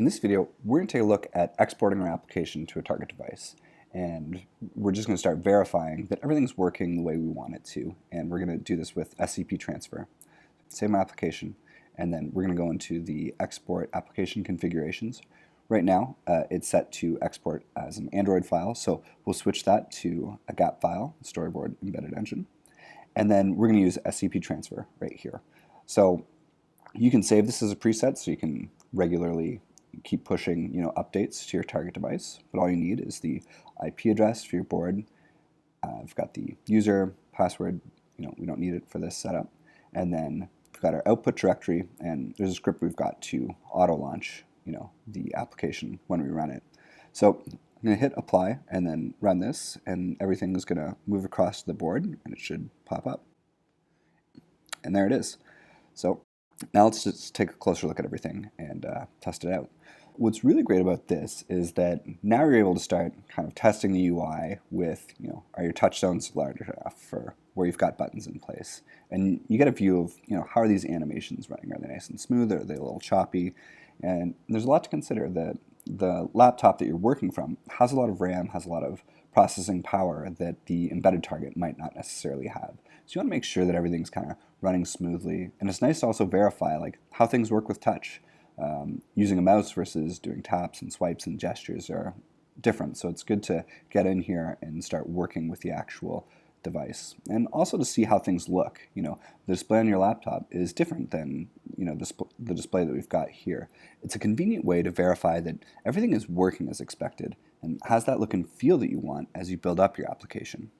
this video, we're going to take a look at exporting our application to a target device. And we're just going to start verifying that everything's working the way we want it to. And we're going to do this with SCP Transfer. Save my application, and then we're going to go into the export application configurations. Right now, it's set to export as an Android file, so we'll switch that to a GAP file, Storyboard Embedded Engine. And then we're going to use SCP Transfer right here. So you can save this as a preset, so you can regularly keep pushing updates to your target device. But all you need is the IP address for your board. I've got the user, password, we don't need it for this setup. And then we've got our output directory, and there's a script we've got to auto-launch the application when we run it. So I'm going to hit apply and then run this, and everything is going to move across the board, and it should pop up. And there it is. So now let's just take a closer look at everything and test it out. What's really great about this is that now you're able to start kind of testing the UI with, are your touchstones large enough for where you've got buttons in place? And you get a view of, how are these animations running? Are they nice and smooth? Are they a little choppy? And there's a lot to consider. That the laptop that you're working from has a lot of RAM, has a lot of processing power that the embedded target might not necessarily have. So you want to make sure that everything's kind of running smoothly. And it's nice to also verify how things work with touch. Using a mouse versus doing taps and swipes and gestures are different. So it's good to get in here and start working with the actual device. And also to see how things look. The display on your laptop is different than the display that we've got here. It's a convenient way to verify that everything is working as expected and has that look and feel that you want as you build up your application.